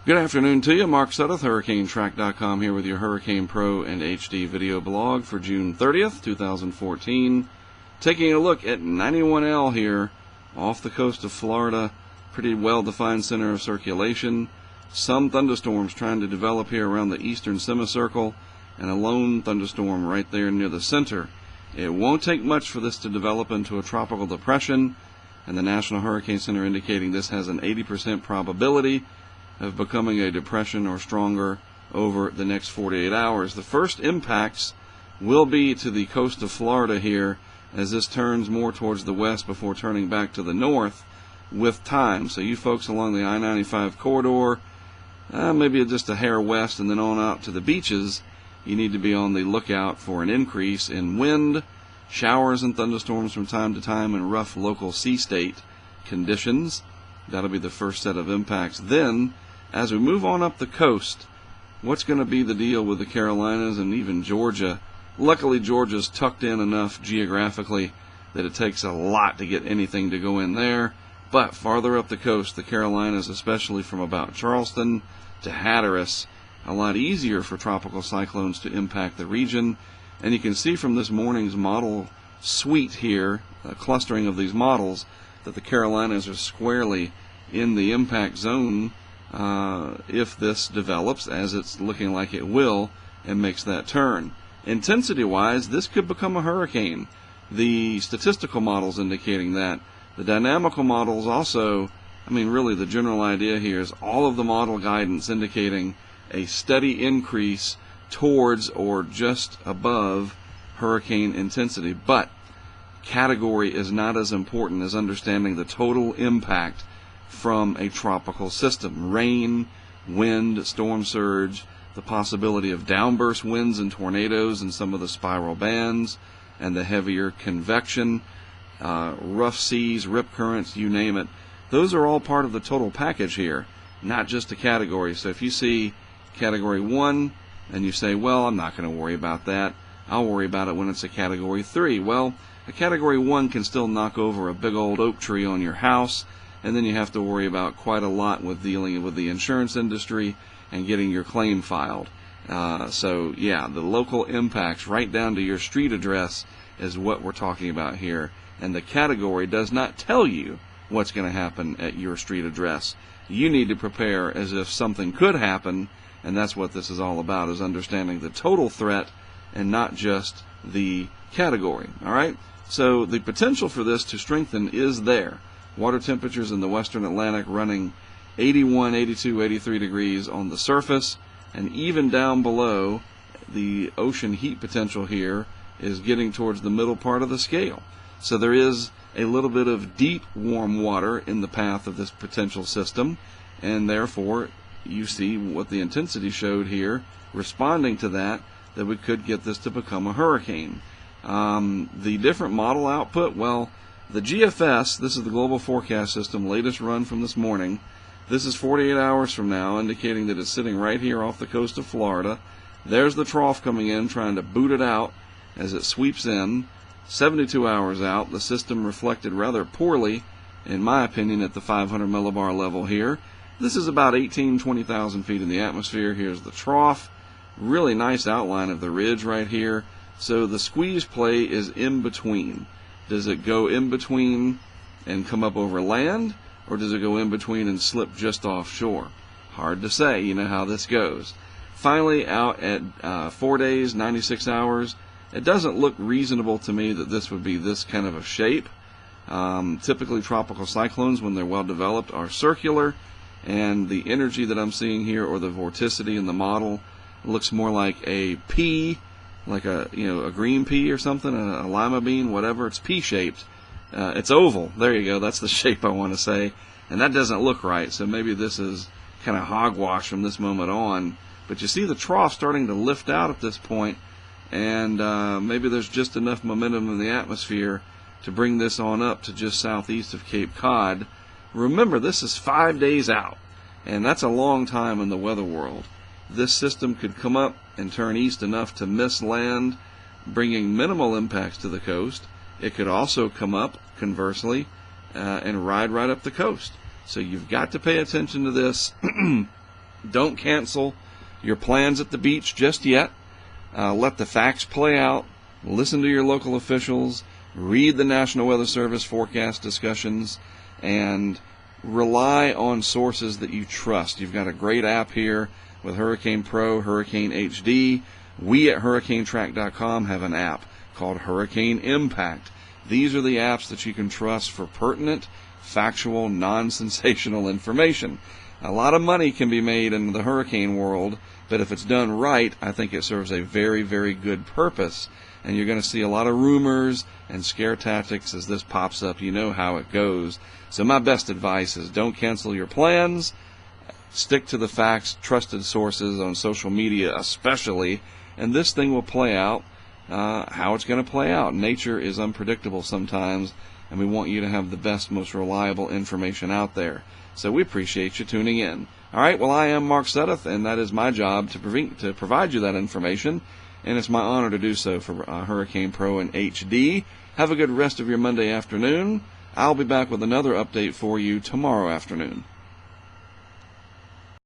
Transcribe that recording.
Good afternoon to you. Mark Sudduth, HurricaneTrack.com here with your Hurricane Pro and HD video blog for June 30th, 2014. Taking a look at 91L here off the coast of Florida. Pretty well-defined center of circulation. Some thunderstorms trying to develop here around the eastern semicircle, and a lone thunderstorm right there near the center. It won't take much for this to develop into a tropical depression, and the National Hurricane Center indicating this has an 80% probability of becoming a depression or stronger over the next 48 hours. The first impacts will be to the coast of Florida here as this turns more towards the west before turning back to the north with time. So you folks along the I-95 corridor, maybe just a hair west and then on out to the beaches, you need to be on the lookout for an increase in wind, showers and thunderstorms from time to time, and rough local sea state conditions. That'll be the first set of impacts. Then, as we move on up the coast, what's going to be the deal with the Carolinas and even Georgia? Luckily, Georgia's tucked in enough geographically that it takes a lot to get anything to go in there. But farther up the coast, the Carolinas, especially from about Charleston to Hatteras, a lot easier for tropical cyclones to impact the region. And you can see from this morning's model suite here, a clustering of these models, that the Carolinas are squarely in the impact zone if this develops, as it's looking like it will, and makes that turn. Intensity-wise, this could become a hurricane. The statistical models indicating that. The dynamical models also, really the general idea here is all of the model guidance indicating a steady increase towards or just above hurricane intensity. But category is not as important as understanding the total impact from a tropical system. Rain, wind, storm surge, the possibility of downburst winds and tornadoes in some of the spiral bands, and the heavier convection, rough seas, rip currents, you name it. Those are all part of the total package here, not just a category. So if you see Category 1 and you say, well, I'm not going to worry about that, I'll worry about it when it's a Category 3. Well, a Category 1 can still knock over a big old oak tree on your house, and then you have to worry about quite a lot with dealing with the insurance industry and getting your claim filed. So, yeah, the local impacts right down to your street address is what we're talking about here. And the category does not tell you what's going to happen at your street address. You need to prepare as if something could happen, and that's what this is all about, is understanding the total threat and not just the category. All right? So the potential for this to strengthen is there. Water temperatures in the western Atlantic running 81, 82, 83 degrees on the surface, and even down below, the ocean heat potential here is getting towards the middle part of the scale. So there is a little bit of deep warm water in the path of this potential system, and therefore you see what the intensity showed here, responding to that we could get this to become a hurricane. The different model output, well, the GFS, this is the Global Forecast System, latest run from this morning. This is 48 hours from now, indicating that it's sitting right here off the coast of Florida. There's the trough coming in, trying to boot it out as it sweeps in. 72 hours out, the system reflected rather poorly, in my opinion, at the 500 millibar level here. This is about 20,000 feet in the atmosphere. Here's the trough. Really nice outline of the ridge right here. So the squeeze play is in between. Does it go in between and come up over land, or does it go in between and slip just offshore? Hard to say. You know how this goes. Finally, out at 4 days, 96 hours, it doesn't look reasonable to me that this would be this kind of a shape. Typically, tropical cyclones, when they're well developed, are circular, and the energy that I'm seeing here, or the vorticity in the model, looks more like a pea, like a green pea or something, a lima bean, whatever. It's pea-shaped. It's oval. There you go. That's the shape I want to say. And that doesn't look right, so maybe this is kind of hogwash from this moment on. But you see the trough starting to lift out at this point, and maybe there's just enough momentum in the atmosphere to bring this on up to just southeast of Cape Cod. Remember, this is 5 days out, and that's a long time in the weather world. This system could come up and turn east enough to miss land, bringing minimal impacts to the coast. It could also come up, conversely, and ride right up the coast. So you've got to pay attention to this Don't cancel your plans at the beach just yet. Let the facts play out. Listen to your local officials. Read the National Weather Service forecast discussions, and rely on sources that you trust. You've got a great app here with Hurricane Pro, Hurricane HD. We at HurricaneTrack.com have an app called Hurricane Impact. These are the apps that you can trust for pertinent, factual, non-sensational information. A lot of money can be made in the hurricane world, but if it's done right, I think it serves a very, very good purpose. And you're going to see a lot of rumors and scare tactics as this pops up. You know how it goes. So my best advice is don't cancel your plans. Stick to the facts, trusted sources on social media especially, and this thing will play out how it's going to play out. Nature is unpredictable sometimes, and we want you to have the best, most reliable information out there. So we appreciate you tuning in. All right, well, I am Mark Sudduth, and that is my job to provide you that information, and it's my honor to do so for Hurricane Pro and HD. Have a good rest of your Monday afternoon. I'll be back with another update for you tomorrow afternoon.